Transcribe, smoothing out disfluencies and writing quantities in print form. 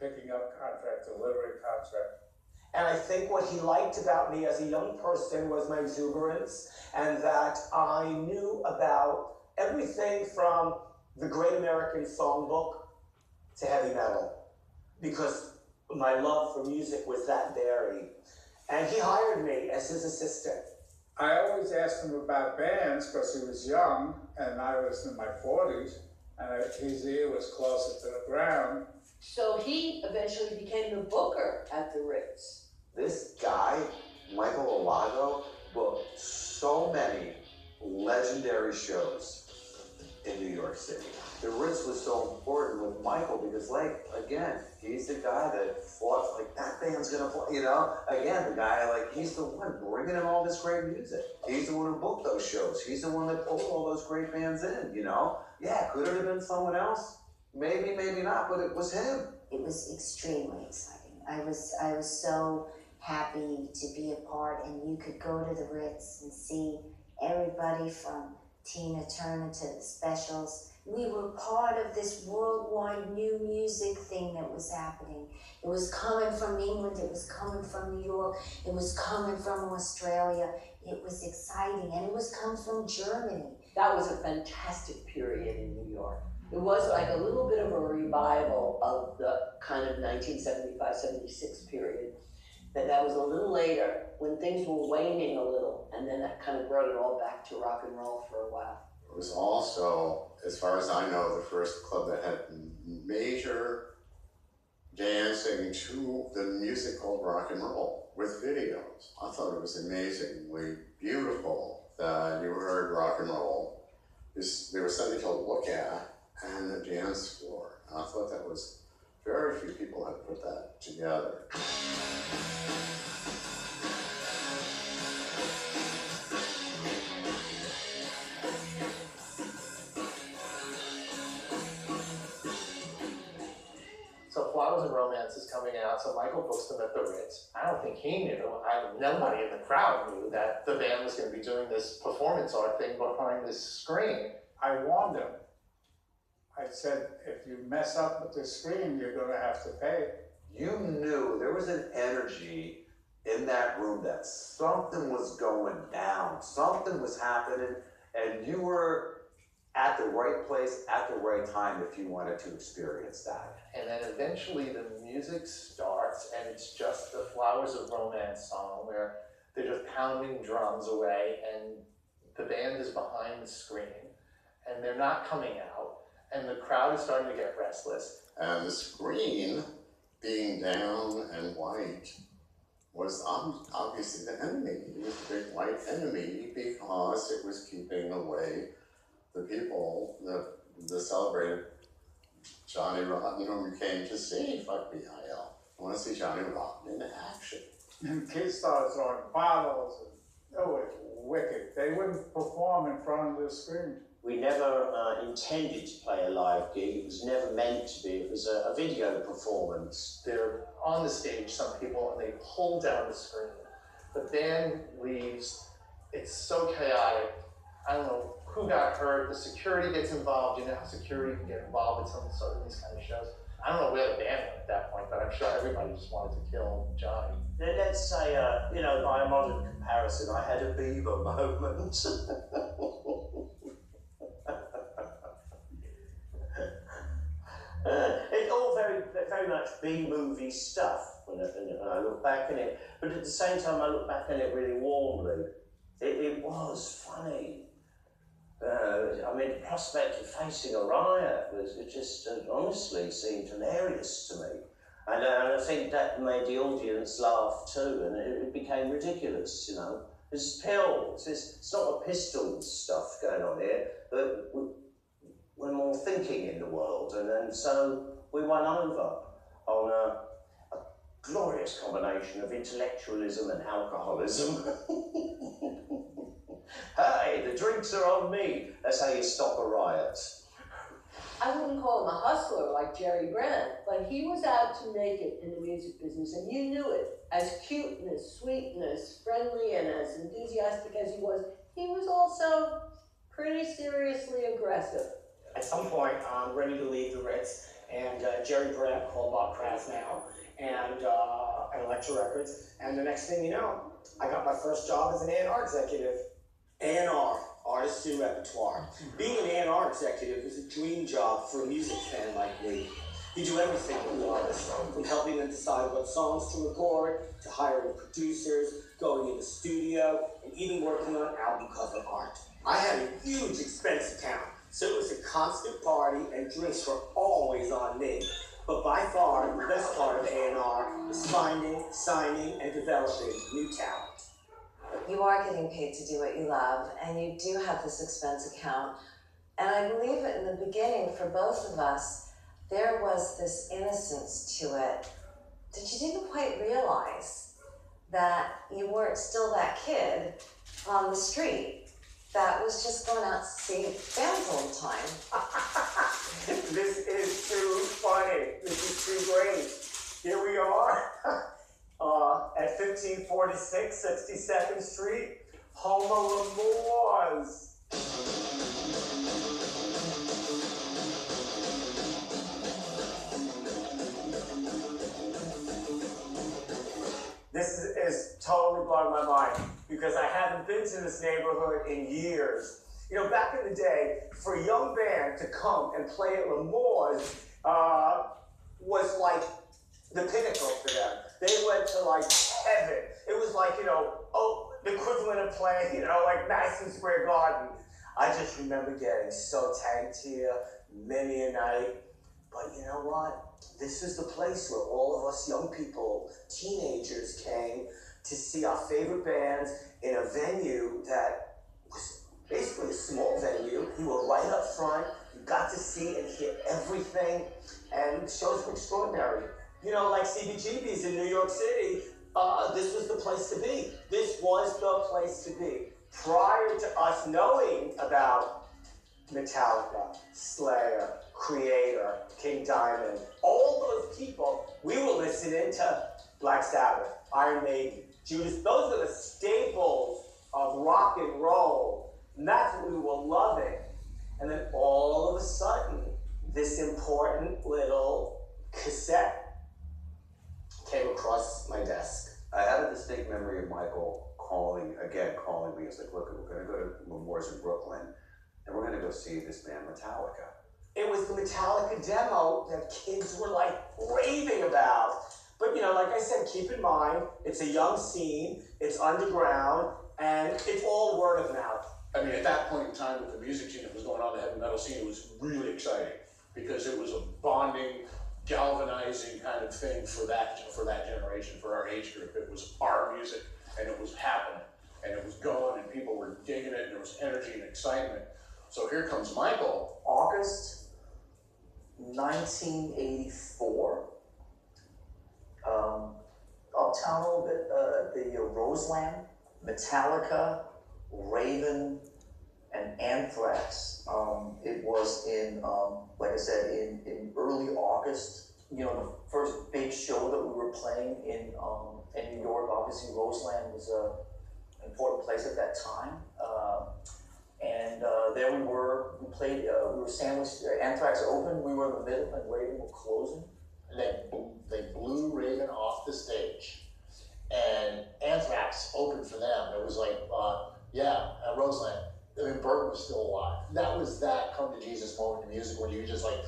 picking up contract, delivery contract. And I think what he liked about me as a young person was my exuberance, and that I knew about everything from the Great American Songbook to heavy metal, because my love for music was that varied. And he hired me as his assistant. I always asked him about bands because he was young and I was in my 40s, and his ear was closer to the ground. So he eventually became the booker at the Ritz. This guy, Michael Alago, booked so many legendary shows in New York City. The Ritz was so important with Michael because, like, again, he's the guy that fought, like, that band's gonna play, you know? Again, the guy, like, he's the one bringing in all this great music. He's the one who booked those shows. He's the one that pulled all those great bands in, you know? Yeah, could it have been someone else? Maybe, maybe not, but it was him. It was extremely exciting. I was so happy to be a part, and you could go to the Ritz and see everybody from Tina Turner to the Specials. We were part of this worldwide new music thing that was happening. It was coming from England, it was coming from New York, it was coming from Australia. It was exciting, and it was coming from Germany. That was a fantastic period in New York. It was like a little bit of a revival of the kind of 1975-76 period. That was a little later, when things were waning a little, and then that kind of brought it all back to rock and roll for a while. It was also, as far as I know, the first club that had major dancing to the music called rock and roll with videos. I thought it was amazingly beautiful that you heard rock and roll. There was something to look at and the dance floor. And I thought that was, very few people had put that together. So Flowers of Romance is coming out, so Michael books them at the Ritz. I don't think he knew, nobody in the crowd knew that the band was going to be doing this performance art thing behind this screen. I warned him. I said, if you mess up with the screen, you're going to have to pay. You knew there was an energy in that room that something was going down, something was happening, and you were at the right place at the right time if you wanted to experience that. And then eventually the music starts, and it's just the Flowers of Romance song where they're just pounding drums away, and the band is behind the screen, and they're not coming out, and the crowd is starting to get restless. And the screen, being down and white, was obviously the enemy. It was the big white enemy because it was keeping away the people, the celebrated Johnny Rotten, whom we came to see, fuck BIL. I want to see Johnny Rotten in action. And kids started throwing bottles, and it was wicked. They wouldn't perform in front of the screen. We never intended to play a live gig. It was never meant to be. It was a video performance. They're on the stage, some people, and they pull down the screen. The band leaves. It's so chaotic. I don't know who got hurt. The security gets involved. You know how security can get involved in some sort of these kind of shows. I don't know where the band went at that point, but I'm sure everybody just wanted to kill Johnny. Let's say, by a modern comparison, I had a Beaver moment. It's all very much B-movie stuff when I look back on it, but at the same time I look back on it really warmly. It was funny. The prospect of facing a riot it just honestly seemed hilarious to me. And I think that made the audience laugh too, and it became ridiculous, It's pills, it's not a Pistols stuff going on here, but we're more thinking in the world, and so we won over on a glorious combination of intellectualism and alcoholism. Hey, the drinks are on me. That's how you stop a riot. I wouldn't call him a hustler like Jerry Brand, but he was out to make it in the music business, and you knew it. As cute and as sweet and as friendly and as enthusiastic as he was also pretty seriously aggressive. At some point, I'm ready to leave the Ritz, and Jerry Brett called Bob Krasnow, and Elektra Records. And the next thing you know, I got my first job as an A&R executive. A&R, artists and repertoire. Being an A&R executive is a dream job for a music fan like me. You do everything with the artist, from helping them decide what songs to record, to hiring producers, going in the studio, and even working on album cover art. I had a huge expense account, so it was a constant party and drinks were always on me. But by far, the best part of A&R is finding, signing, and developing new talent. You are getting paid to do what you love, and you do have this expense account. And I believe that in the beginning, for both of us, there was this innocence to it that you didn't quite realize that you weren't still that kid on the street that was just going out to see bands all the time. This is too funny. This is too great. Here we are at 1546 62nd Street, home of L'Amours. This is totally blowing my mind because I haven't been to this neighborhood in years. You know, back in the day, for a young band to come and play at L'Amours was like the pinnacle for them. They went to like heaven. It was like, you know, the equivalent of playing, you know, like Madison Square Garden. I just remember getting so tanked here many a night. But you know what? This is the place where all of us young people, teenagers, came to see our favorite bands in a venue that was basically a small venue. You were right up front. You got to see and hear everything. And the shows were extraordinary. You know, like CBGB's in New York City, this was the place to be. This was the place to be. Prior to us knowing about Metallica, Slayer, Creator, King Diamond, all those people, we were listening to Black Sabbath, Iron Maiden, Judas. Those are the staples of rock and roll. And that's what we were loving. And then all of a sudden, this important little cassette came across my desk. I have a distinct memory of Michael calling me. It's like, look, we're going to go to L'Amours in Brooklyn, and we're going to go see this band Metallica. It was the Metallica demo that kids were like raving about. But you know, like I said, keep in mind, it's a young scene, it's underground, and it's all word of mouth. I mean, at that point in time with the music scene that was going on, the heavy metal scene, it was really exciting because it was a bonding, galvanizing kind of thing for that generation, for our age group. It was our music, and it was happening, and it was going, and people were digging it, and there was energy and excitement. So here comes Michael. August 1984. Uptown a little bit, the Roseland, Metallica, Raven, and Anthrax. It was in, like I said, in early August. You know, the first big show that we were playing in New York, obviously Roseland was an important place at that time. And there we were, we were sandwiched, Anthrax opened, we were in the middle, and Raven were closing. And they blew Raven off the stage, and Anthrax opened for them. It was like, Roseland. I mean, Bert was still alive. That was that come to Jesus moment in music when you just like